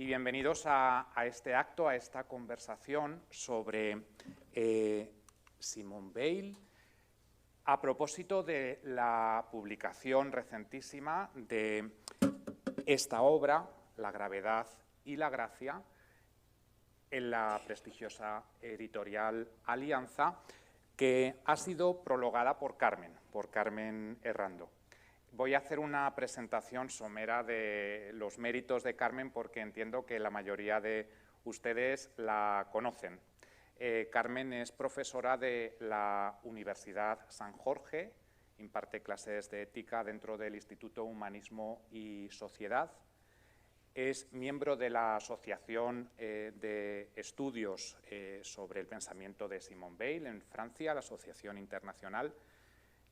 y bienvenidos a este acto, a esta conversación sobre Simone Weil, a propósito de la publicación recentísima de esta obra, La gravedad y la gracia, en la prestigiosa editorial Alianza, que ha sido prologada por Carmen Errando. Voy a hacer una presentación somera de los méritos de Carmen porque entiendo que la mayoría de ustedes la conocen. Carmen es profesora de la Universidad San Jorge, imparte clases de ética dentro del Instituto Humanismo y Sociedad. Es miembro de la Asociación de Estudios sobre el Pensamiento de Simone Weil en Francia, la Asociación Internacional.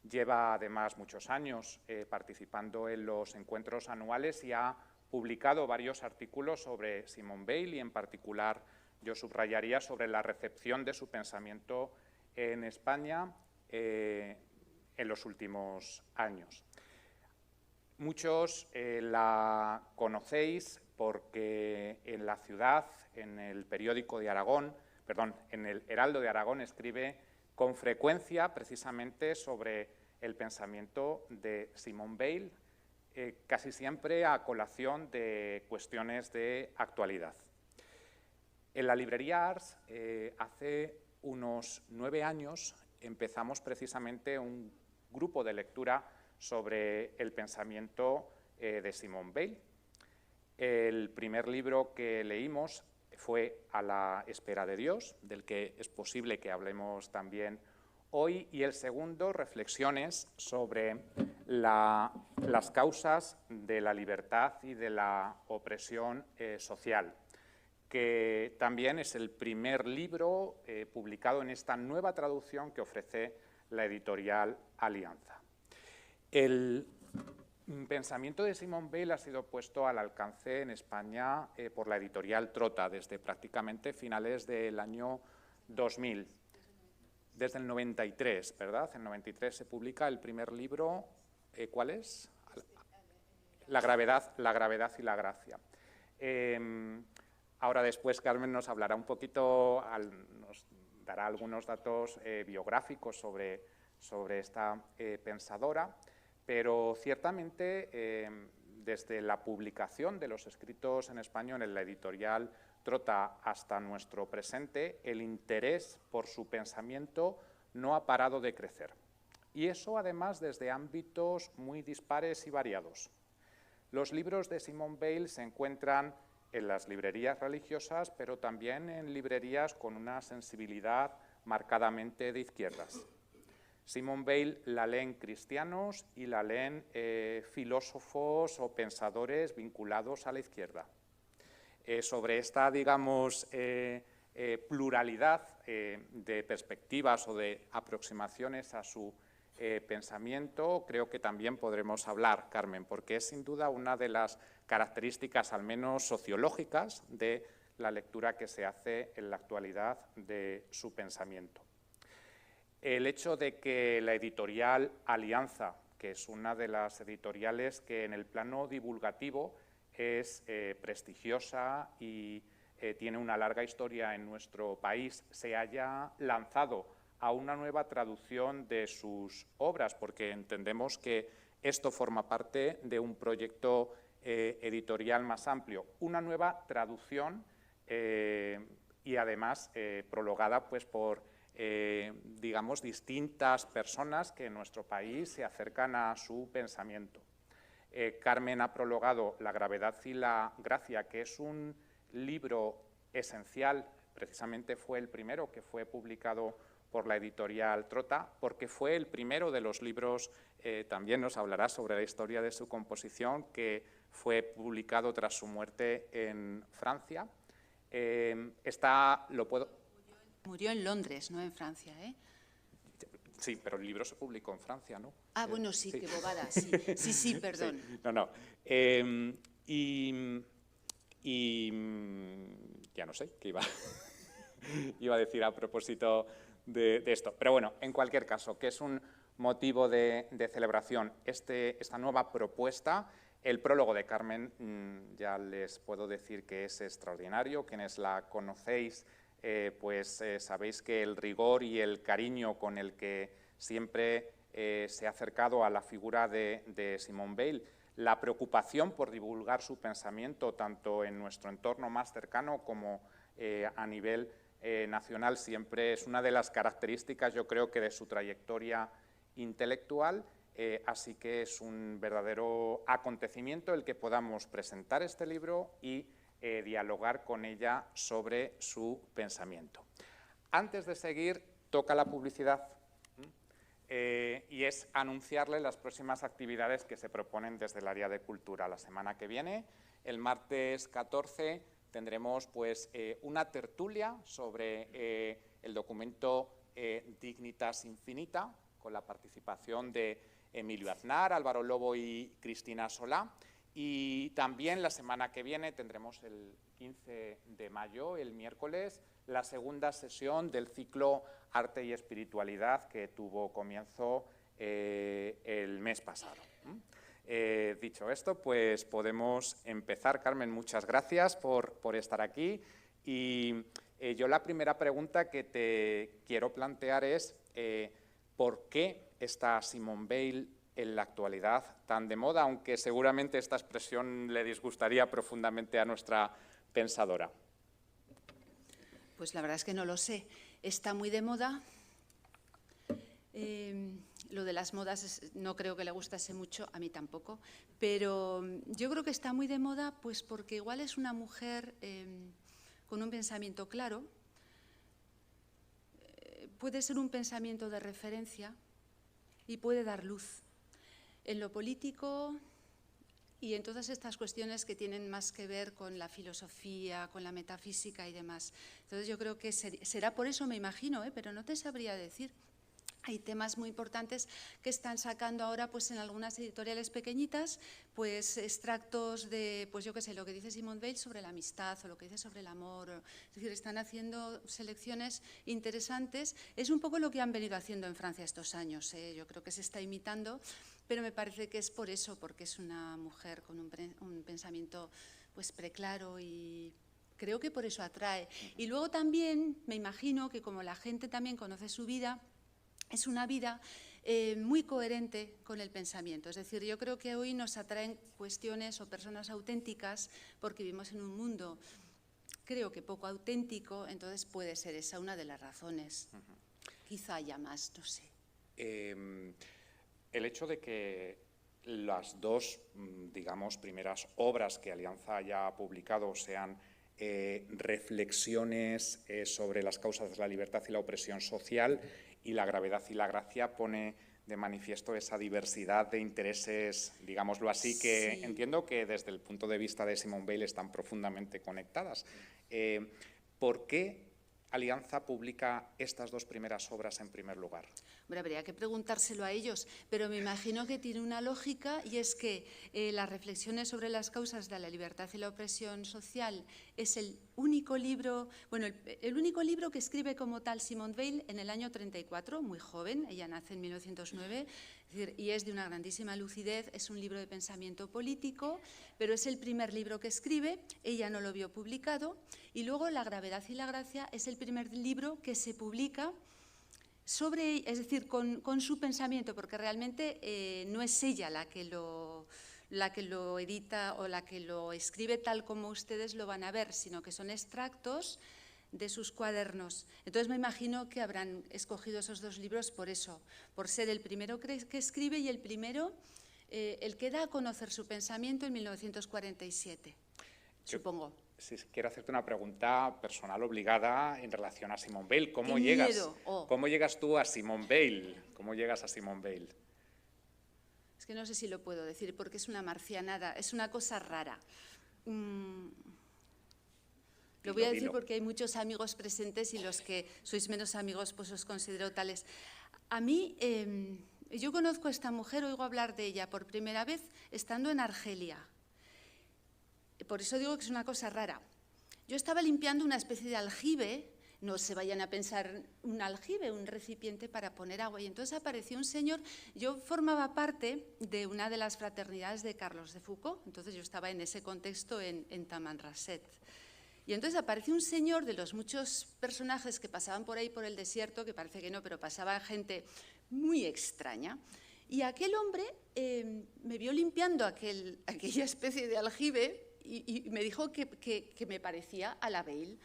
Lleva además muchos años participando en los encuentros anuales y ha publicado varios artículos sobre Simone Weil y en particular yo subrayaría sobre la recepción de su pensamiento en España en los últimos años. Muchos la conocéis porque en La Ciudad, en el periódico de Aragón, en el Heraldo de Aragón escribe con frecuencia precisamente sobre el pensamiento de Simone Weil, casi siempre a colación de cuestiones de actualidad. En la librería Ars, hace unos 9 años, empezamos precisamente un grupo de lectura sobre el pensamiento de Simone Weil. El primer libro que leímos fue A la espera de Dios, del que es posible que hablemos también hoy, y el segundo, Reflexiones sobre las causas de la libertad y de la opresión social, que también es el primer libro publicado en esta nueva traducción que ofrece la editorial Alianza. El pensamiento de Simone Weil ha sido puesto al alcance en España por la editorial Trota desde prácticamente finales del año 2000. Desde el 93, ¿verdad? En el 93 se publica el primer libro, ¿cuál es? La gravedad y la gracia. Ahora después Carmen nos hablará un poquito, nos dará algunos datos biográficos sobre esta pensadora, pero ciertamente desde la publicación de los escritos en español en la editorial Trota hasta nuestro presente, el interés por su pensamiento no ha parado de crecer. Y eso además desde ámbitos muy dispares y variados. Los libros de Simone Weil se encuentran en las librerías religiosas, pero también en librerías con una sensibilidad marcadamente de izquierdas. Simone Weil la leen cristianos y la leen filósofos o pensadores vinculados a la izquierda. Sobre esta, digamos, pluralidad de perspectivas o de aproximaciones a su pensamiento, creo que también podremos hablar, Carmen, porque es sin duda una de las características, al menos sociológicas, de la lectura que se hace en la actualidad de su pensamiento. El hecho de que la editorial Alianza, que es una de las editoriales que en el plano divulgativo es prestigiosa y tiene una larga historia en nuestro país, se haya lanzado a una nueva traducción de sus obras, porque entendemos que esto forma parte de un proyecto editorial más amplio, una nueva traducción y además prologada pues, por digamos, distintas personas que en nuestro país se acercan a su pensamiento. Carmen ha prologado La gravedad y la gracia, que es un libro esencial, precisamente fue el primero que fue publicado por la editorial Trota, porque fue el primero de los libros, también nos hablará sobre la historia de su composición, que fue publicado tras su muerte en Francia. Murió en Londres, no en Francia, ¿eh? Sí, pero el libro se publicó en Francia, ¿no? Ah, bueno, sí, qué bobada, sí, sí, perdón. Sí, no. Ya no sé qué iba a decir a propósito de esto. Pero bueno, en cualquier caso, que es un motivo de celebración esta nueva propuesta El prólogo de Carmen ya les puedo decir que es extraordinario. Quienes la conocéis, sabéis que el rigor y el cariño con el que siempre se ha acercado a la figura de Simone Weil, la preocupación por divulgar su pensamiento tanto en nuestro entorno más cercano como a nivel nacional, siempre es una de las características, yo creo, que de su trayectoria intelectual. Así que es un verdadero acontecimiento el que podamos presentar este libro y dialogar con ella sobre su pensamiento. Antes de seguir, toca la publicidad y es anunciarle las próximas actividades que se proponen desde el área de cultura. La semana que viene, el martes 14, tendremos una tertulia sobre el documento Dignitas Infinita, con la participación de Emilio Aznar, Álvaro Lobo y Cristina Solá. Y también la semana que viene tendremos el 15 de mayo, el miércoles, la segunda sesión del ciclo Arte y Espiritualidad que tuvo comienzo el mes pasado. Dicho esto, pues podemos empezar. Carmen, muchas gracias por estar aquí. Y yo la primera pregunta que te quiero plantear es ¿por qué está Simone Weil en la actualidad tan de moda? Aunque seguramente esta expresión le disgustaría profundamente a nuestra pensadora. Pues la verdad es que no lo sé. Está muy de moda. Lo de las modas no creo que le gustase mucho, a mí tampoco, pero yo creo que está muy de moda pues porque igual es una mujer con un pensamiento claro, puede ser un pensamiento de referencia y puede dar luz en lo político y en todas estas cuestiones que tienen más que ver con la filosofía, con la metafísica y demás. Entonces yo creo que será por eso, me imagino, pero no te sabría decir. Hay temas muy importantes que están sacando ahora pues en algunas editoriales pequeñitas, pues extractos de, pues yo qué sé, lo que dice Simone Weil sobre la amistad o lo que dice sobre el amor. Es decir, están haciendo selecciones interesantes. Es un poco lo que han venido haciendo en Francia estos años. Yo creo que se está imitando, pero me parece que es por eso, porque es una mujer con un pensamiento pues preclaro y creo que por eso atrae. Y luego también me imagino que como la gente también conoce su vida, es una vida muy coherente con el pensamiento. Es decir, yo creo que hoy nos atraen cuestiones o personas auténticas porque vivimos en un mundo, creo que poco auténtico, entonces puede ser esa una de las razones. Quizá haya más, no sé. El hecho de que las dos, digamos, primeras obras que Alianza haya publicado sean reflexiones sobre las causas de la libertad y la opresión social, y la gravedad y la gracia pone de manifiesto esa diversidad de intereses, digámoslo así, que sí, entiendo que desde el punto de vista de Simone Weil están profundamente conectadas. ¿Por qué Alianza publica estas dos primeras obras en primer lugar? Bueno, habría que preguntárselo a ellos, pero me imagino que tiene una lógica y es que las reflexiones sobre las causas de la libertad y la opresión social es el único libro, bueno, el único libro que escribe como tal Simone Weil en el año 34, muy joven, ella nace en 1909, es decir, y es de una grandísima lucidez, es un libro de pensamiento político, pero es el primer libro que escribe, ella no lo vio publicado, y luego La gravedad y la gracia es el primer libro que se publica sobre, es decir, con su pensamiento, porque realmente no es ella la que lo edita o la que lo escribe tal como ustedes lo van a ver, sino que son extractos de sus cuadernos. Entonces me imagino que habrán escogido esos dos libros por eso, por ser el primero que escribe y el primero, el que da a conocer su pensamiento en 1947, supongo. Sí, quiero hacerte una pregunta personal obligada en relación a Simone Weil. ¿Cómo llegas tú a Simone Weil? ¿Cómo llegas a Simone Weil? Es que no sé si lo puedo decir porque es una marcianada, es una cosa rara. Lo voy a decir porque hay muchos amigos presentes y los que sois menos amigos pues os considero tales. A mí, yo conozco a esta mujer, oigo hablar de ella por primera vez estando en Argelia. Por eso digo que es una cosa rara. Yo estaba limpiando una especie de aljibe no se vayan a pensar un aljibe, un recipiente para poner agua. Y entonces apareció un señor, yo formaba parte de una de las fraternidades de Carlos de Foucauld, entonces yo estaba en ese contexto en Tamanrasset. Y entonces apareció un señor de los muchos personajes que pasaban por ahí por el desierto, que parece que no, pero pasaba gente muy extraña. Y aquel hombre me vio limpiando aquella especie de aljibe y me dijo que me parecía a la Bale,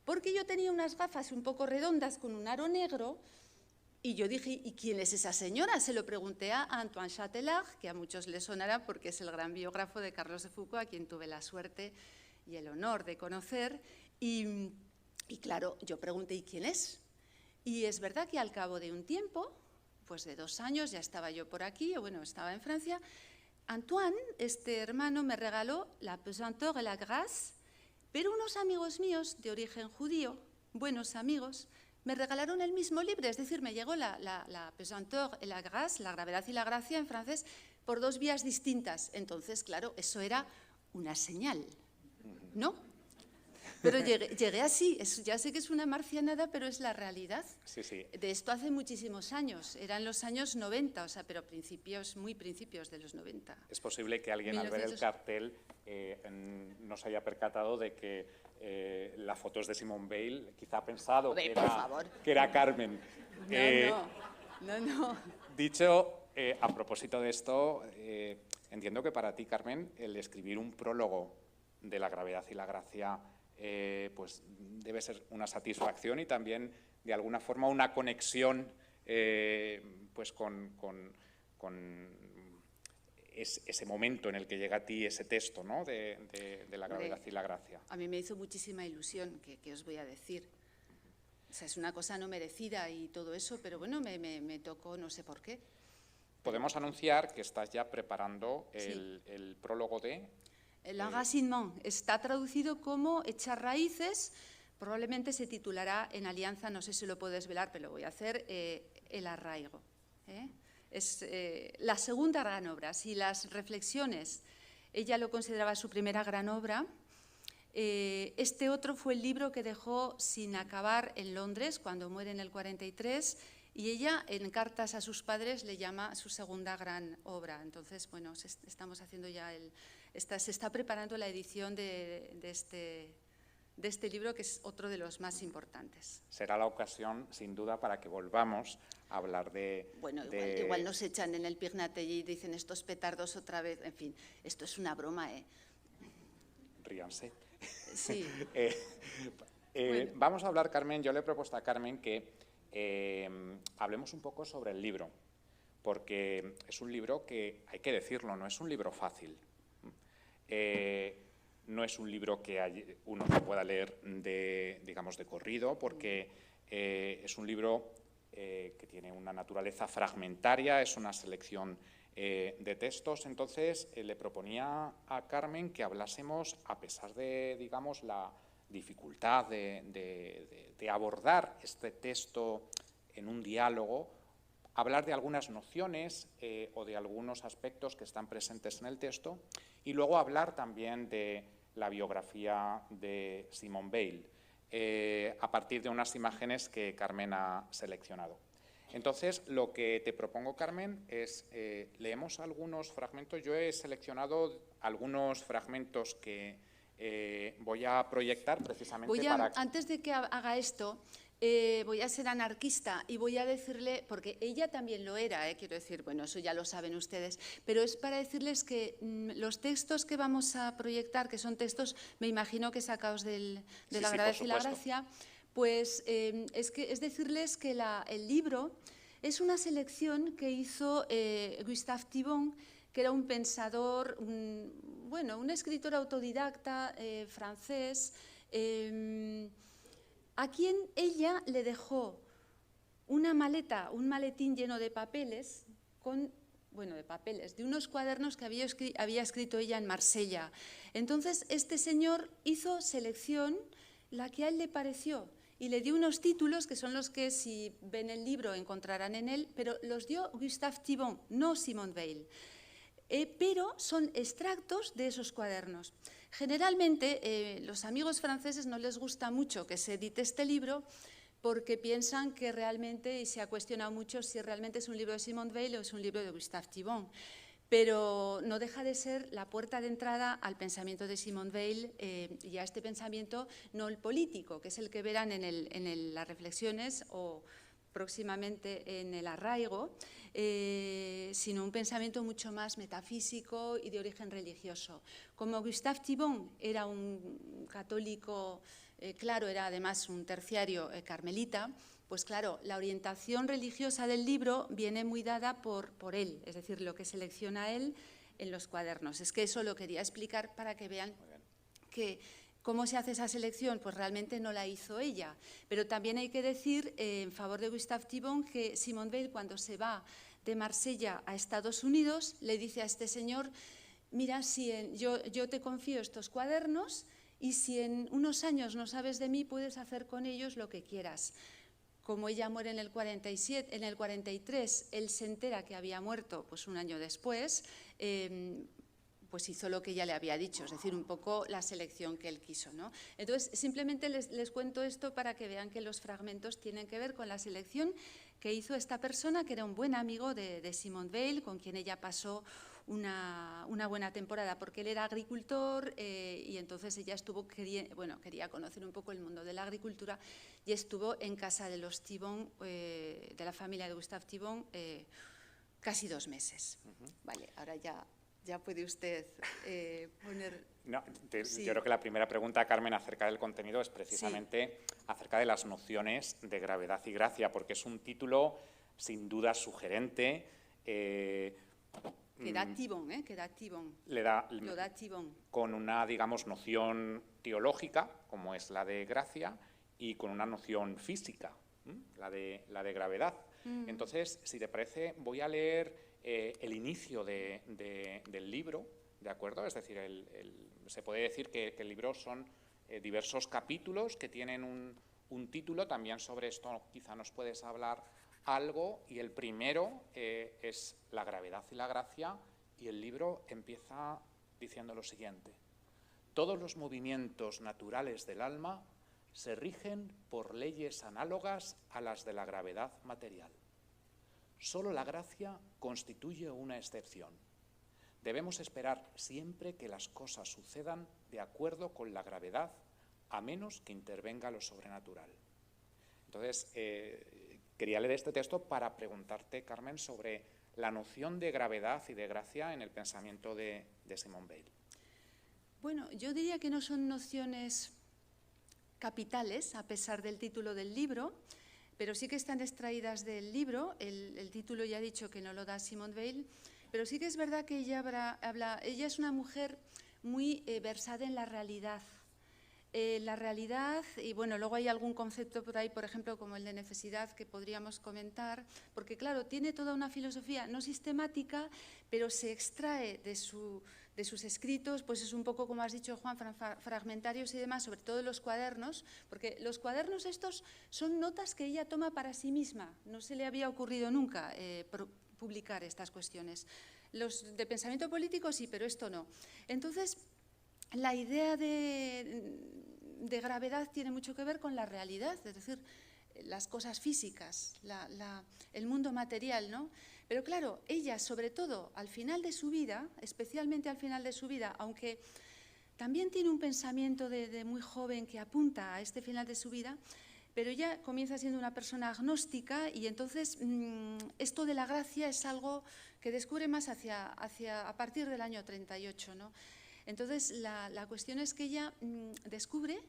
porque yo tenía unas gafas un poco redondas con un aro negro y yo dije, ¿y quién es esa señora? Se lo pregunté a Antoine Chatelard, que a muchos les sonará porque es el gran biógrafo de Carlos de Foucauld, a quien tuve la suerte y el honor de conocer. Y claro, yo pregunté, ¿y quién es? Y es verdad que al cabo de un tiempo, pues de 2 años, ya estaba yo por aquí, o bueno, estaba en Francia, Antoine, este hermano, me regaló La Pesanteur et la Grâce, pero unos amigos míos de origen judío, buenos amigos, me regalaron el mismo libro, es decir, me llegó la Pesanteur et la Grâce, la gravedad y la gracia en francés, por 2 vías distintas. Entonces, claro, eso era una señal, ¿no? Pero llegué así, ya sé que es una marcianada, pero es la realidad. Sí, sí. De esto hace muchísimos años, eran los años 90, o sea, pero muy principios de los 90. Es posible que alguien 1900... al ver el cartel no se haya percatado de que la foto es de Simone Veil, quizá ha pensado que era Carmen. No. Dicho, a propósito de esto, entiendo que para ti, Carmen, el escribir un prólogo de La gravedad y la gracia pues debe ser una satisfacción y también de alguna forma una conexión pues con ese momento en el que llega a ti ese texto, ¿no? de La gravedad y la gracia. A mí me hizo muchísima ilusión, que os voy a decir. O sea, es una cosa no merecida y todo eso, pero bueno, me tocó, no sé por qué. Podemos anunciar que estás ya preparando el prólogo de... L'enracinement está traducido como echar raíces, probablemente se titulará en alianza, no sé si lo puedo desvelar, pero lo voy a hacer, el arraigo. Es la segunda gran obra. Si las reflexiones, ella lo consideraba su primera gran obra, este otro fue el libro que dejó sin acabar en Londres cuando muere en el 43, y ella en cartas a sus padres le llama su segunda gran obra. Entonces, bueno, estamos haciendo ya se está preparando la edición de este libro, que es otro de los más importantes. Será la ocasión, sin duda, para que volvamos a hablar de... Bueno, igual nos echan en el Pignatelli y dicen estos petardos otra vez. En fin, esto es una broma, Ríanse. Sí. Bueno. Vamos a hablar, Carmen, yo le he propuesto a Carmen que hablemos un poco sobre el libro, porque es un libro que, hay que decirlo, no es un libro fácil. No es un libro que uno se pueda leer digamos, de corrido, porque es un libro que tiene una naturaleza fragmentaria, es una selección de textos. Entonces, le proponía a Carmen que hablásemos, a pesar de, digamos, la dificultad de abordar este texto en un diálogo, hablar de algunas nociones o de algunos aspectos que están presentes en el texto, y luego hablar también de la biografía de Simone Veil, a partir de unas imágenes que Carmen ha seleccionado. Entonces, lo que te propongo, Carmen, es leemos algunos fragmentos. Yo he seleccionado algunos fragmentos que voy a proyectar precisamente para... Antes de que haga esto, voy a ser anarquista y voy a decirle, porque ella también lo era, quiero decir, bueno, eso ya lo saben ustedes, pero es para decirles que los textos que vamos a proyectar, que son textos, me imagino que sacados de La gravedad y la gracia, pues es decirles que el libro es una selección que hizo Gustave Thibon, que era un pensador, un escritor autodidacta francés, a quien ella le dejó una maleta, un maletín lleno de papeles, de unos cuadernos que había escrito ella en Marsella. Entonces, este señor hizo selección, la que a él le pareció, y le dio unos títulos que son los que, si ven el libro, encontrarán en él, pero los dio Gustave Thibon, no Simone Veil. Pero son extractos de esos cuadernos. Generalmente, los amigos franceses no les gusta mucho que se edite este libro porque piensan que realmente, y se ha cuestionado mucho si realmente es un libro de Simone Weil o es un libro de Gustave Thibon, pero no deja de ser la puerta de entrada al pensamiento de Simone Weil y a este pensamiento no el político, que es el que verán en las reflexiones o próximamente en el arraigo, sino un pensamiento mucho más metafísico y de origen religioso. Como Gustave Thibon era un católico, claro, era además un terciario carmelita, pues claro, la orientación religiosa del libro viene muy dada por él, es decir, lo que selecciona él en los cuadernos. Es que eso lo quería explicar para que vean que cómo se hace esa selección, pues realmente no la hizo ella. Pero también hay que decir, en favor de Gustave Thibon, que Simone Weil, cuando se va de Marsella a Estados Unidos, le dice a este señor, mira, yo te confío estos cuadernos y si en unos años no sabes de mí, puedes hacer con ellos lo que quieras. Como ella muere en el 47, en el 43, él se entera que había muerto pues un año después, pues hizo lo que ella le había dicho, es decir, un poco la selección que él quiso, ¿no? Entonces, simplemente les cuento esto para que vean que los fragmentos tienen que ver con la selección que hizo esta persona, que era un buen amigo de Simone Weil, con quien ella pasó una buena temporada, porque él era agricultor y entonces ella quería conocer un poco el mundo de la agricultura y estuvo en casa de los Thibon, de la familia de Gustave Thibon, casi 2 meses. Vale, ahora ya puede usted poner... No, sí. Yo creo que la primera pregunta, Carmen, acerca del contenido es precisamente acerca de las nociones de gravedad y gracia, porque es un título sin duda sugerente. Que da Thibon, que da Thibon. Lo da Thibon. Con una, digamos, noción teológica, como es la de gracia, y con una noción física, la de gravedad. Entonces, si te parece, voy a leer el inicio del libro, ¿de acuerdo? Es decir, se puede decir que el libro son diversos capítulos que tienen un título. También sobre esto quizá nos puedes hablar algo, y el primero es la gravedad y la gracia, y el libro empieza diciendo lo siguiente: todos los movimientos naturales del alma se rigen por leyes análogas a las de la gravedad material. Solo la gracia constituye una excepción. Debemos esperar siempre que las cosas sucedan de acuerdo con la gravedad, a menos que intervenga lo sobrenatural. Entonces, quería leer este texto para preguntarte, Carmen, sobre la noción de gravedad y de gracia en el pensamiento de Simone Weil. Bueno, yo diría que no son nociones capitales, a pesar del título del libro, pero sí que están extraídas del libro. El título ya he dicho que no lo da Simone Weil, pero sí que es verdad que ella es una mujer muy versada en la realidad. Y bueno, luego hay algún concepto por ahí, por ejemplo, como el de necesidad, que podríamos comentar, porque claro, tiene toda una filosofía no sistemática, pero se extrae de sus escritos, pues es un poco, como has dicho, Juan, fragmentarios y demás, sobre todo los cuadernos, porque los cuadernos estos son notas que ella toma para sí misma, no se le había ocurrido nunca publicar estas cuestiones. Los de pensamiento político sí, pero esto no. Entonces, la idea de gravedad tiene mucho que ver con la realidad, es decir, las cosas físicas, el mundo material, ¿no? Pero claro, ella, sobre todo al final de su vida, especialmente al final de su vida, aunque también tiene un pensamiento de muy joven que apunta a este final de su vida, pero ella comienza siendo una persona agnóstica y entonces esto de la gracia es algo que descubre más a partir del año 38, ¿no? Entonces, la cuestión es que ella descubre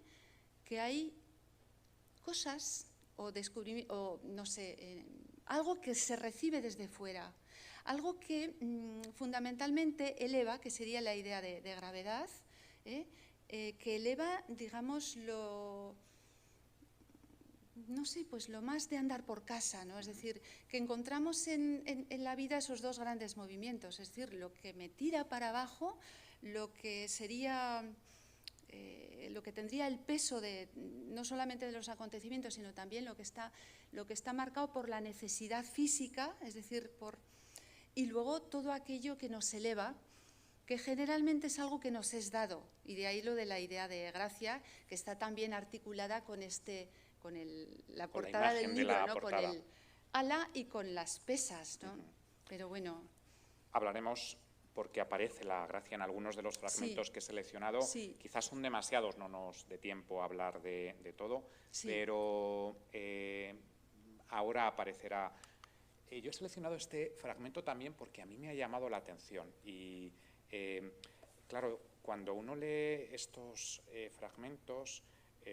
que hay cosas algo que se recibe desde fuera, algo que fundamentalmente eleva, que sería la idea de gravedad, que eleva, digamos, lo más de andar por casa, ¿no? Es decir, que encontramos en la vida esos dos grandes movimientos, es decir, lo que me tira para abajo, lo que sería, lo que tendría el peso no solamente de los acontecimientos, sino también lo que está marcado por la necesidad física, es decir, y luego todo aquello que nos eleva, que generalmente es algo que nos es dado, y de ahí lo de la idea de gracia, que está también articulada con la portada del libro, ¿no? Con el ala y con las pesas, ¿no? Pero bueno. Hablaremos porque aparece la gracia en algunos de los fragmentos que he seleccionado. Quizás son demasiados, no nos dé tiempo a hablar de todo, pero ahora aparecerá. Yo he seleccionado este fragmento también porque a mí me ha llamado la atención y, claro, cuando uno lee estos fragmentos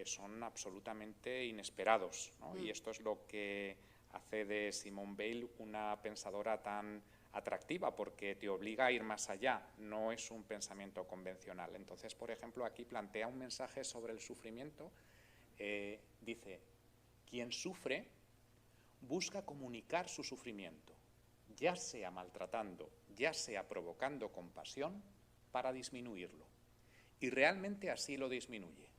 son absolutamente inesperados, ¿no? Y esto es lo que hace de Simone Weil una pensadora tan atractiva, porque te obliga a ir más allá, no es un pensamiento convencional. Entonces, por ejemplo, aquí plantea un mensaje sobre el sufrimiento. Dice, quien sufre busca comunicar su sufrimiento, ya sea maltratando, ya sea provocando compasión, para disminuirlo. Y realmente así lo disminuye.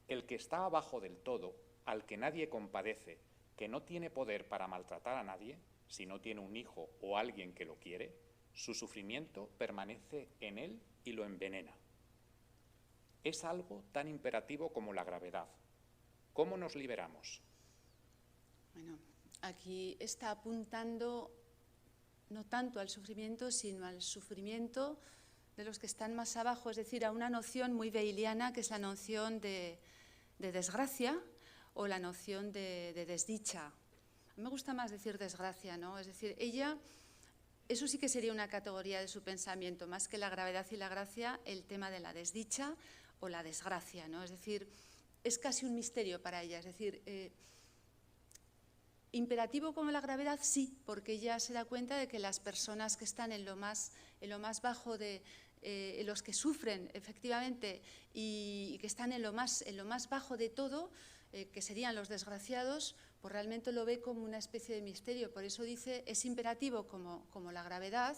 El que está abajo del todo, al que nadie compadece, que no tiene poder para maltratar a nadie, si no tiene un hijo o alguien que lo quiere, su sufrimiento permanece en él y lo envenena. Es algo tan imperativo como la gravedad. ¿Cómo nos liberamos? Bueno, aquí está apuntando no tanto al sufrimiento, sino al sufrimiento de los que están más abajo, es decir, a una noción muy weiliana, que es la noción de desgracia o la noción de desdicha. A mí me gusta más decir desgracia, ¿no? Es decir, ella, eso sí que sería una categoría de su pensamiento, más que la gravedad y la gracia, el tema de la desdicha o la desgracia, ¿no? Es decir, es casi un misterio para ella, es decir, imperativo como la gravedad, sí, porque ella se da cuenta de que las personas que están en lo más bajo de los que sufren efectivamente y que están en lo más bajo de todo, que serían los desgraciados, pues realmente lo ve como una especie de misterio. Por eso dice, es imperativo como la gravedad.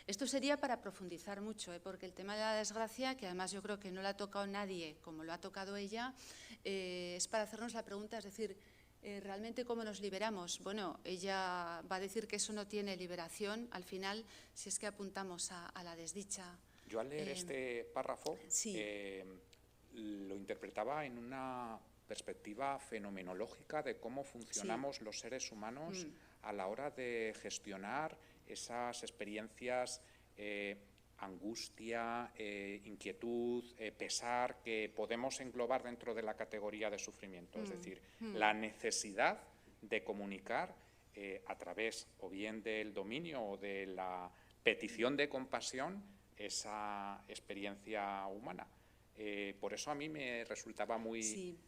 Esto sería para profundizar mucho, porque el tema de la desgracia, que además yo creo que no la ha tocado nadie como lo ha tocado ella, es para hacernos la pregunta, es decir, ¿realmente cómo nos liberamos? Bueno, ella va a decir que eso no tiene liberación al final, si es que apuntamos a la desdicha. Yo al leer este párrafo lo interpretaba en una perspectiva fenomenológica de cómo funcionamos los seres humanos a la hora de gestionar esas experiencias, angustia, inquietud, pesar, que podemos englobar dentro de la categoría de sufrimiento. Es decir, la necesidad de comunicar a través o bien del dominio o de la petición de compasión esa experiencia humana. Por eso a mí me resultaba muy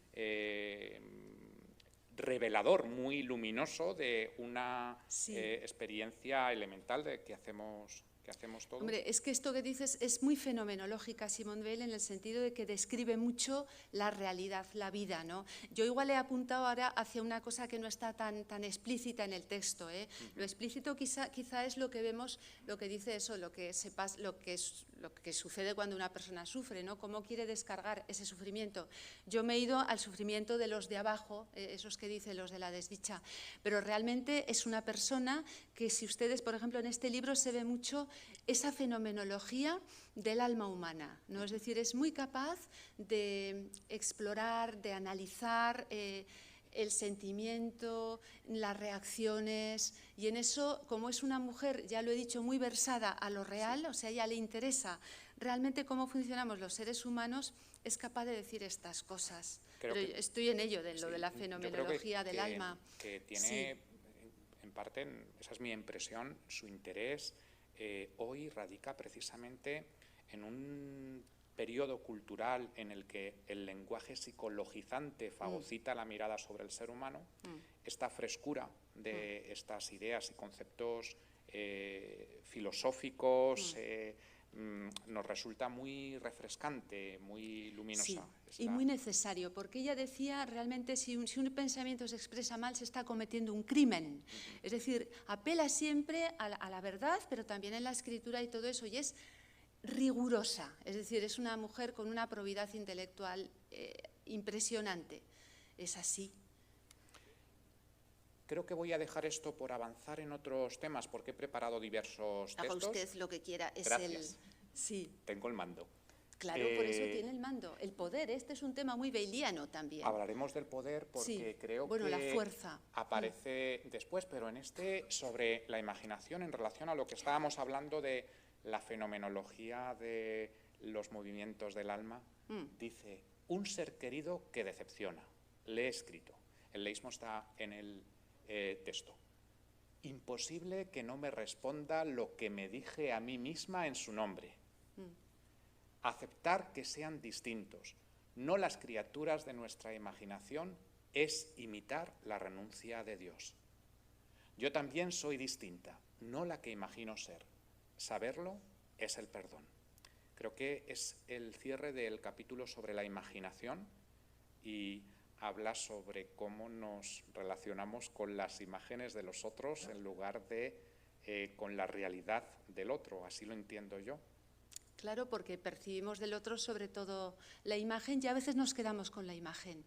revelador, muy luminoso de una experiencia elemental de que hacemos todos. Hombre, es que esto que dices es muy fenomenológica Simone Weil en el sentido de que describe mucho la realidad, la vida, ¿no? Yo igual he apuntado ahora hacia una cosa que no está tan explícita en el texto, ¿eh? Lo explícito quizá es lo que vemos, lo que dice eso, lo que sucede cuando una persona sufre, ¿no? Cómo quiere descargar ese sufrimiento. Yo me he ido al sufrimiento de los de abajo, esos que dicen los de la desdicha, pero realmente es una persona que, si ustedes, por ejemplo, en este libro se ve mucho esa fenomenología del alma humana, ¿no? Es decir, es muy capaz de explorar, de analizar el sentimiento, las reacciones, y en eso, como es una mujer, ya lo he dicho, muy versada a lo real, o sea, a ella le interesa realmente cómo funcionamos los seres humanos, es capaz de decir estas cosas. Pero estoy en ello, de lo de la fenomenología del alma. Que tiene, en parte, esa es mi impresión, su interés hoy radica precisamente en un periodo cultural en el que el lenguaje psicologizante fagocita la mirada sobre el ser humano, esta frescura de estas ideas y conceptos filosóficos nos resulta muy refrescante, muy luminosa. Sí, y muy necesario, porque ella decía realmente si un pensamiento se expresa mal se está cometiendo un crimen. Es decir, apela siempre a la verdad, pero también en la escritura y todo eso, y es rigurosa, es decir, es una mujer con una probidad intelectual impresionante. Es así. Creo que voy a dejar esto por avanzar en otros temas, porque he preparado diversos Haga textos. usted lo que quiera. Es Gracias. Sí. Tengo el mando. Claro, por eso tiene el mando. El poder, este es un tema muy baileano también. Hablaremos del poder porque creo que la fuerza aparece después, pero en este sobre la imaginación en relación a lo que estábamos hablando de la fenomenología de los movimientos del alma, dice, un ser querido que decepciona. Le he escrito. El leísmo está en el texto. Imposible que no me responda lo que me dije a mí misma en su nombre. Aceptar que sean distintos, no las criaturas de nuestra imaginación, es imitar la renuncia de Dios. Yo también soy distinta, no la que imagino ser. Saberlo es el perdón. Creo que es el cierre del capítulo sobre la imaginación y habla sobre cómo nos relacionamos con las imágenes de los otros en lugar de con la realidad del otro, así lo entiendo yo. Claro, porque percibimos del otro sobre todo la imagen y a veces nos quedamos con la imagen.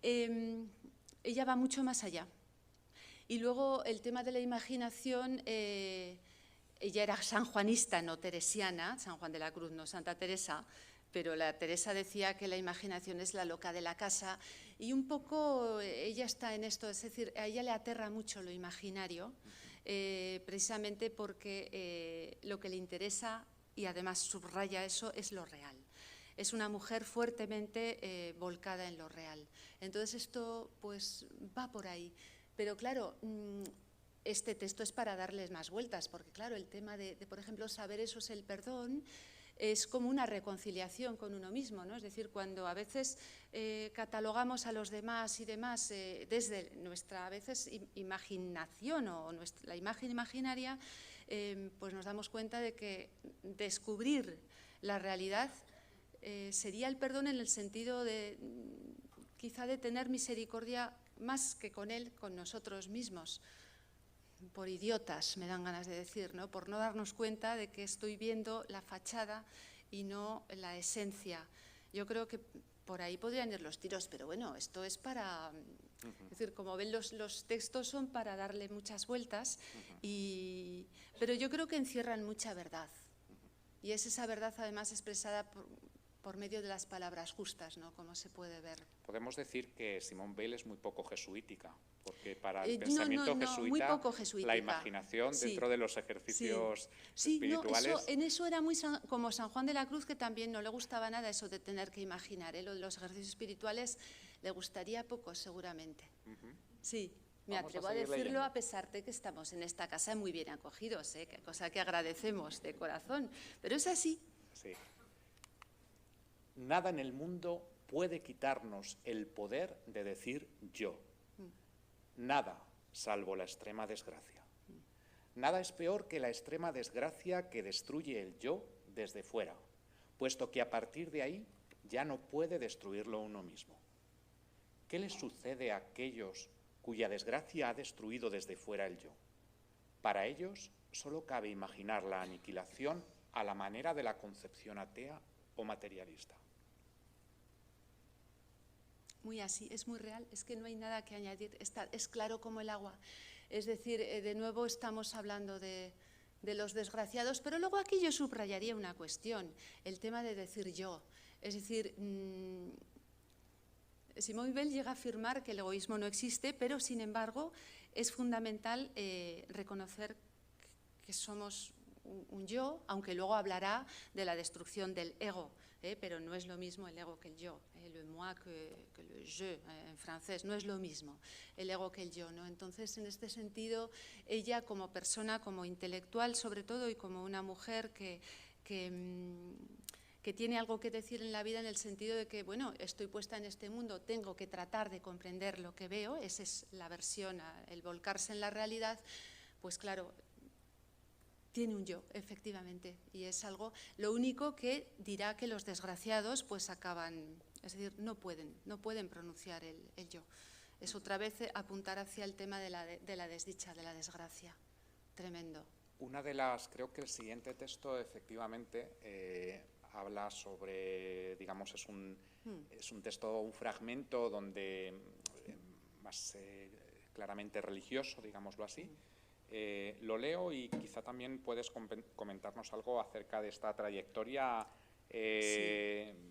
Ella va mucho más allá. Y luego el tema de la imaginación, ella era sanjuanista, no teresiana, San Juan de la Cruz, no Santa Teresa, pero la Teresa decía que la imaginación es la loca de la casa y un poco ella está en esto, es decir, a ella le aterra mucho lo imaginario, precisamente porque lo que le interesa, y además subraya eso, es lo real. Es una mujer fuertemente volcada en lo real. Entonces esto pues va por ahí. Pero claro, este texto es para darles más vueltas, porque claro, el tema de por ejemplo, saber eso es el perdón, es como una reconciliación con uno mismo, ¿no? Es decir, cuando a veces catalogamos a los demás y demás desde nuestra a veces imaginación o la imagen imaginaria, pues nos damos cuenta de que descubrir la realidad sería el perdón en el sentido de quizá de tener misericordia más que con él, con nosotros mismos. Por idiotas, me dan ganas de decir, ¿no? Por no darnos cuenta de que estoy viendo la fachada y no la esencia. Yo creo que por ahí podrían ir los tiros, pero bueno, esto es para... Es decir, como ven, los textos son para darle muchas vueltas, pero yo creo que encierran mucha verdad. Y es esa verdad además expresada por medio de las palabras justas, ¿no? Como se puede ver. Podemos decir que Simone Weil es muy poco jesuítica, porque para el pensamiento jesuita, muy poco jesuítica, la imaginación dentro de los ejercicios espirituales... No, en eso era muy como San Juan de la Cruz, que también no le gustaba nada eso de tener que imaginar. Lo de los ejercicios espirituales le gustaría poco, seguramente. Sí. Me atrevo a decirlo leyendo. A pesar de que estamos en esta casa muy bien acogidos, cosa que agradecemos de corazón, pero es así. Sí. Nada en el mundo puede quitarnos el poder de decir yo. Nada, salvo la extrema desgracia. Nada es peor que la extrema desgracia que destruye el yo desde fuera, puesto que a partir de ahí ya no puede destruirlo uno mismo. ¿Qué les sucede a aquellos cuya desgracia ha destruido desde fuera el yo? Para ellos solo cabe imaginar la aniquilación a la manera de la concepción atea o materialista. Muy así, es muy real, es que no hay nada que añadir, es claro como el agua. Es decir, de nuevo estamos hablando de los desgraciados, pero luego aquí yo subrayaría una cuestión, el tema de decir yo. Es decir, Simone Weil llega a afirmar que el egoísmo no existe, pero sin embargo es fundamental reconocer que somos un yo, aunque luego hablará de la destrucción del ego, pero no es lo mismo el ego que el yo, le moi que le je en francés, no es lo mismo el ego que el yo, ¿no? Entonces, en este sentido, ella como persona, como intelectual sobre todo y como una mujer que tiene algo que decir en la vida en el sentido de que, bueno, estoy puesta en este mundo, tengo que tratar de comprender lo que veo, esa es la versión, el volcarse en la realidad, pues claro, tiene un yo, efectivamente, y es algo, lo único que dirá que los desgraciados pues acaban, es decir, no pueden pronunciar el yo. Es otra vez apuntar hacia el tema de la desdicha, de la desgracia. Tremendo. Una de las, creo que el siguiente texto efectivamente habla sobre, digamos, es un texto, un fragmento donde más claramente religioso, digámoslo así. Lo leo y quizá también puedes comentarnos algo acerca de esta trayectoria,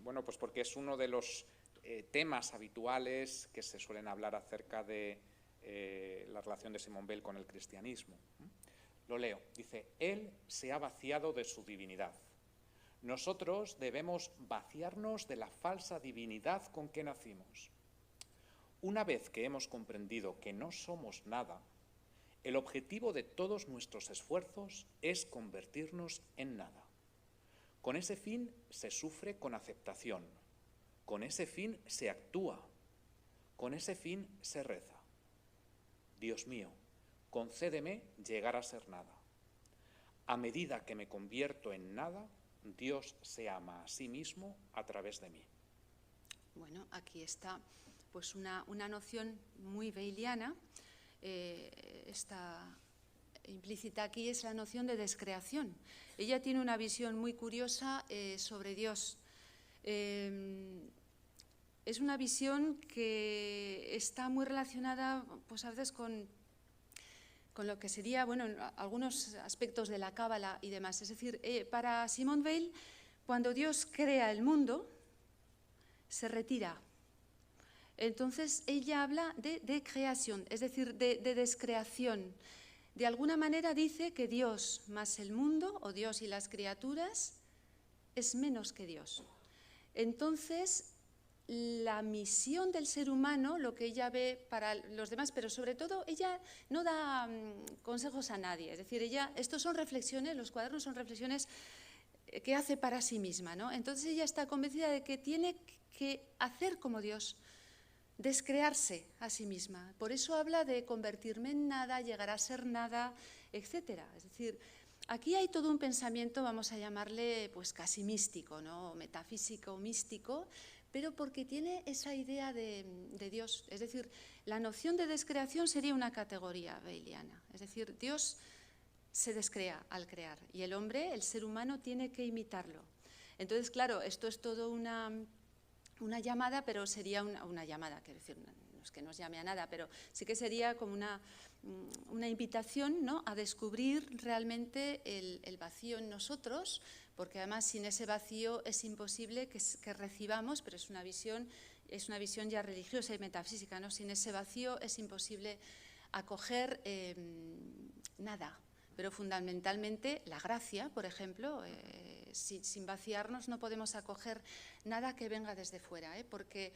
bueno, pues porque es uno de los temas habituales que se suelen hablar acerca de la relación de Simone Weil con el cristianismo. Lo leo, dice: Él se ha vaciado de su divinidad. Nosotros debemos vaciarnos de la falsa divinidad con que nacimos. Una vez que hemos comprendido que no somos nada, el objetivo de todos nuestros esfuerzos es convertirnos en nada. Con ese fin se sufre con aceptación, con ese fin se actúa, con ese fin se reza. Dios mío, concédeme llegar a ser nada. A medida que me convierto en nada, Dios se ama a sí mismo a través de mí. Bueno, aquí está pues una noción muy weiliana. Está implícita aquí es la noción de descreación. Ella tiene una visión muy curiosa sobre Dios. Es una visión que está muy relacionada, pues a veces con lo que sería, bueno, algunos aspectos de la cábala y demás. Es decir, para Simone Weil, cuando Dios crea el mundo, se retira. Entonces, ella habla de creación, es decir, de descreación. De alguna manera dice que Dios más el mundo, o Dios y las criaturas, es menos que Dios. Entonces, la misión del ser humano, lo que ella ve para los demás, pero sobre todo ella no da consejos a nadie, es decir, estos son reflexiones, los cuadernos son reflexiones que hace para sí misma, ¿no? Entonces ella está convencida de que tiene que hacer como Dios, descrearse a sí misma. Por eso habla de convertirme en nada, llegar a ser nada, etcétera. Es decir, aquí hay todo un pensamiento, vamos a llamarle pues casi místico, ¿no? Metafísico, místico, pero porque tiene esa idea de Dios. Es decir, la noción de descreación sería una categoría weiliana. Es decir, Dios se descrea al crear y el hombre, el ser humano, tiene que imitarlo. Entonces, claro, esto es todo una llamada, pero sería una llamada, quiero decir, no es que nos llame a nada, pero sí que sería como una invitación, ¿no?, a descubrir realmente el vacío en nosotros, porque además sin ese vacío es imposible que recibamos, pero es una visión ya religiosa y metafísica, ¿no? Sin ese vacío es imposible acoger nada, pero fundamentalmente la gracia, por ejemplo, sin vaciarnos no podemos acoger nada que venga desde fuera, porque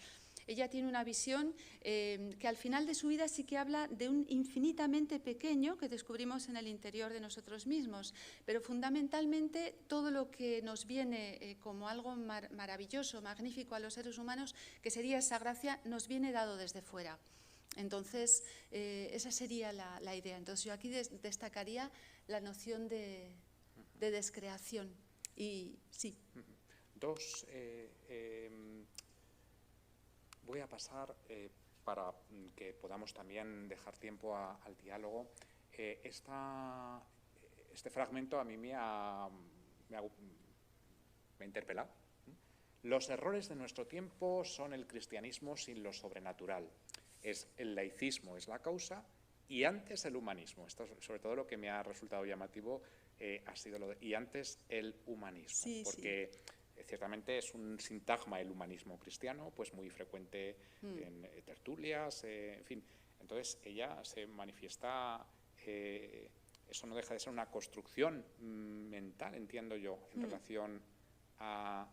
ella tiene una visión que al final de su vida sí que habla de un infinitamente pequeño que descubrimos en el interior de nosotros mismos, pero fundamentalmente todo lo que nos viene como algo maravilloso, magnífico a los seres humanos, que sería esa gracia, nos viene dado desde fuera. Entonces, esa sería la idea. Entonces, yo aquí destacaría la noción de descreación. Y sí. Voy a pasar, para que podamos también dejar tiempo al diálogo, este fragmento a mí me ha interpelado. Los errores de nuestro tiempo son el cristianismo sin lo sobrenatural. El laicismo es la causa y antes el humanismo. Esto, sobre todo, lo que me ha resultado llamativo ha sido y antes el humanismo, sí, porque ciertamente es un sintagma el humanismo cristiano, pues muy frecuente en tertulias, en fin. Entonces ella se manifiesta, eso no deja de ser una construcción mental, entiendo yo, en relación a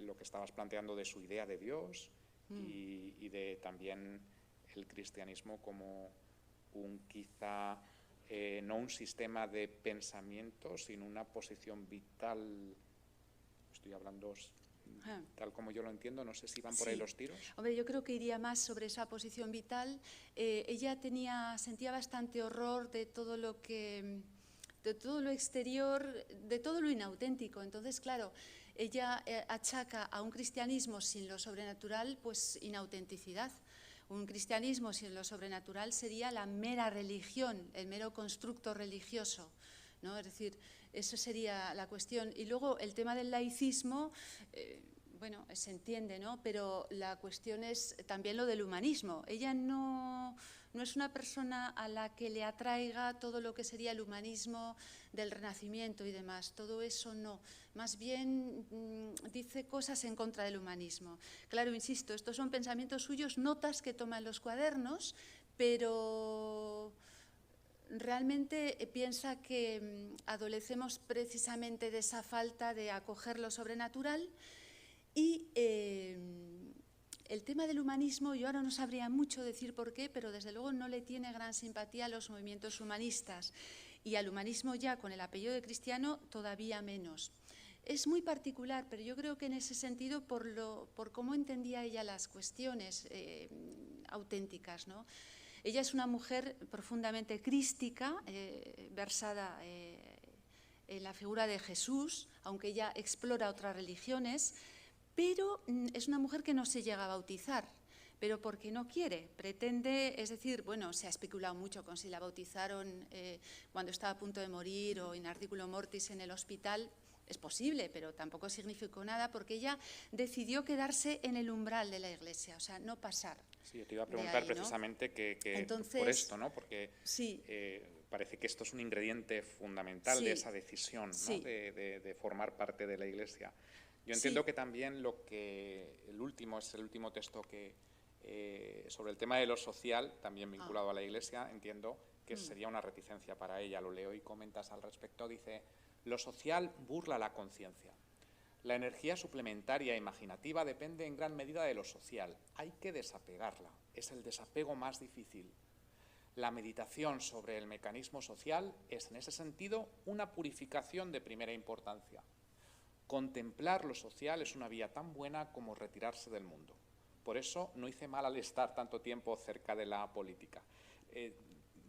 lo que estabas planteando de su idea de Dios y de también el cristianismo como quizá no un sistema de pensamiento, sino una posición vital. Estoy hablando tal como yo lo entiendo, no sé si van por ahí los tiros. Hombre, yo creo que iría más sobre esa posición vital. Ella sentía bastante horror de todo lo exterior, de todo lo inauténtico. Entonces, claro, ella achaca a un cristianismo sin lo sobrenatural, pues inautenticidad. Un cristianismo sin lo sobrenatural sería la mera religión, el mero constructo religioso, ¿no? Es decir, eso sería la cuestión. Y luego el tema del laicismo, bueno, se entiende, ¿no? Pero la cuestión es también lo del humanismo. Ella no no es una persona a la que le atraiga todo lo que sería el humanismo del Renacimiento y demás. Todo eso no. Más bien dice cosas en contra del humanismo. Claro, insisto, estos son pensamientos suyos, notas que toma en los cuadernos, pero realmente piensa que adolecemos precisamente de esa falta de acoger lo sobrenatural y el tema del humanismo, yo ahora no sabría mucho decir por qué, pero desde luego no le tiene gran simpatía a los movimientos humanistas y al humanismo ya con el apellido de cristiano todavía menos. Es muy particular, pero yo creo que en ese sentido por cómo entendía ella las cuestiones auténticas, ¿no? Ella es una mujer profundamente crística, versada en la figura de Jesús, aunque ella explora otras religiones, pero es una mujer que no se llega a bautizar, pero porque no quiere, pretende, es decir, bueno, se ha especulado mucho con si la bautizaron cuando estaba a punto de morir o in articulo mortis en el hospital. Es posible, pero tampoco significó nada porque ella decidió quedarse en el umbral de la iglesia, o sea, no pasar. Sí, yo te iba a preguntar ahí, ¿no? Precisamente que entonces, por esto, ¿no? Porque sí, parece que esto es un ingrediente fundamental sí, de esa decisión, ¿no? Sí. de formar parte de la iglesia. Yo entiendo sí, que también el último texto que sobre el tema de lo social, también vinculado a la iglesia, entiendo que sería una reticencia para ella. Lo leo y comentas al respecto. Dice: lo social burla la conciencia. La energía suplementaria e imaginativa depende en gran medida de lo social. Hay que desapegarla. Es el desapego más difícil. La meditación sobre el mecanismo social es, en ese sentido, una purificación de primera importancia. Contemplar lo social es una vía tan buena como retirarse del mundo. Por eso no hice mal al estar tanto tiempo cerca de la política.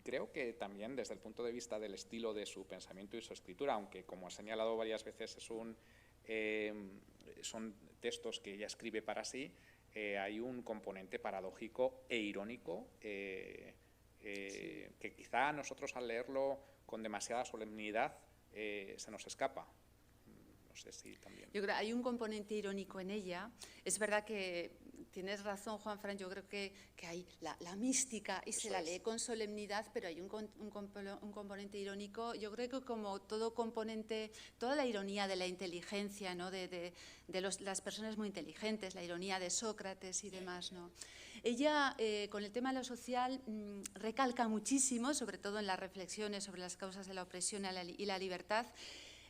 Creo que también desde el punto de vista del estilo de su pensamiento y su escritura, aunque como ha señalado varias veces son textos que ella escribe para sí, hay un componente paradójico e irónico que quizá a nosotros al leerlo con demasiada solemnidad se nos escapa. No sé si también. Yo creo que hay un componente irónico en ella. Es verdad que tienes razón, Juanfran, yo creo que hay la mística y se la lee con solemnidad, pero hay un componente irónico. Yo creo que como todo componente, toda la ironía de la inteligencia, ¿no? de las personas muy inteligentes, la ironía de Sócrates y demás, ¿no? Ella, con el tema de lo social, recalca muchísimo, sobre todo en las reflexiones sobre las causas de la opresión y la libertad,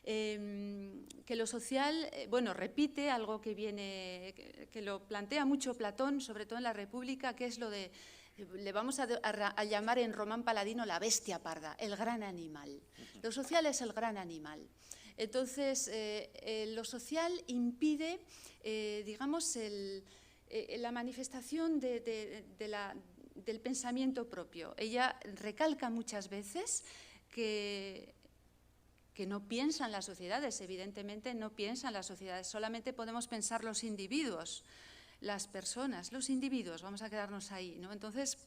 que lo social, bueno, repite algo que lo plantea mucho Platón, sobre todo en la República, que es lo de, le vamos a llamar en Román Paladino la bestia parda, el gran animal. Lo social es el gran animal. Entonces, lo social impide, digamos, la manifestación del pensamiento propio. Ella recalca muchas veces que no piensan las sociedades, evidentemente no piensan las sociedades, solamente podemos pensar los individuos, las personas, los individuos, vamos a quedarnos ahí, ¿no? Entonces,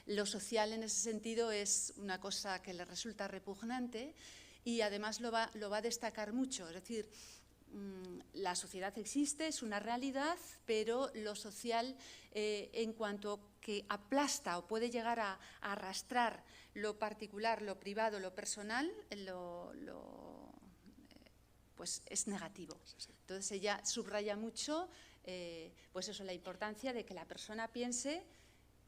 lo social en ese sentido es una cosa que le resulta repugnante y además lo va a destacar mucho, es decir, la sociedad existe, es una realidad, pero lo social, en cuanto que aplasta o puede llegar a arrastrar lo particular, lo privado, lo personal, pues es negativo. Entonces ella subraya mucho, pues eso, la importancia de que la persona piense,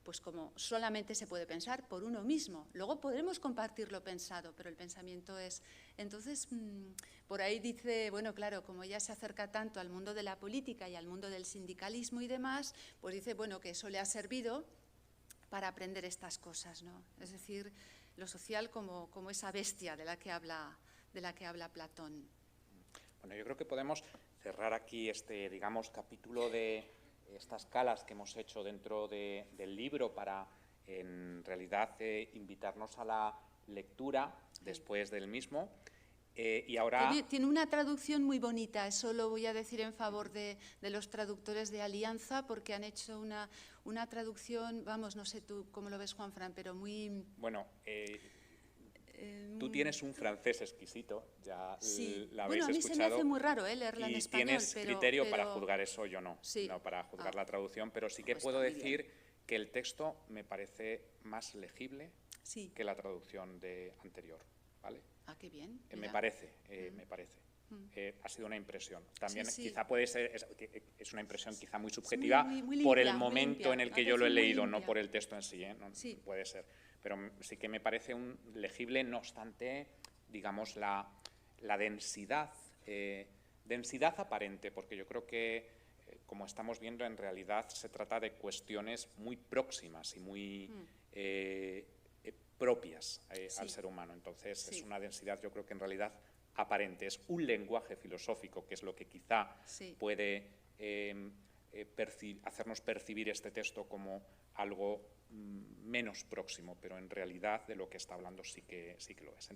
pues como solamente se puede pensar por uno mismo. Luego podremos compartir lo pensado, pero el pensamiento es... Entonces, por ahí dice, bueno, claro, como ella se acerca tanto al mundo de la política y al mundo del sindicalismo y demás, pues dice, bueno, que eso le ha servido para aprender estas cosas, ¿no? Es decir, lo social como esa bestia de la que habla Platón. Bueno, yo creo que podemos cerrar aquí este, digamos, capítulo de estas calas que hemos hecho dentro del libro para, en realidad, invitarnos a la lectura después del mismo. Y ahora... Tiene una traducción muy bonita, eso lo voy a decir en favor de los traductores de Alianza, porque han hecho una traducción, vamos, no sé tú cómo lo ves, Juanfran, pero muy... Bueno, tú tienes un francés exquisito, ya sí. la habéis escuchado. Bueno, a mí se me hace muy raro leerla en español. Y tienes criterio para juzgar eso, yo no, sí. No para juzgar la traducción, pero sí que puedo decir que el texto me parece más legible Sí. que la traducción anterior, ¿vale? Ah, qué bien. Me mira. parece, me parece. Ha sido una impresión. También Sí, sí. quizá puede ser, es una impresión quizá muy subjetiva muy por limpia, el muy momento limpia. en el Me que yo lo he parece muy leído, no limpia. por el texto en sí, ¿eh? No, Sí. puede ser. Pero sí que me parece legible, no obstante, digamos, la densidad, densidad aparente, porque yo creo que, como estamos viendo, en realidad se trata de cuestiones muy próximas y muy propias al ser humano. Entonces, es una densidad, yo creo que en realidad aparente. Es un lenguaje filosófico, que es lo que quizá puede hacernos percibir este texto como algo menos próximo, pero en realidad de lo que está hablando sí que lo es.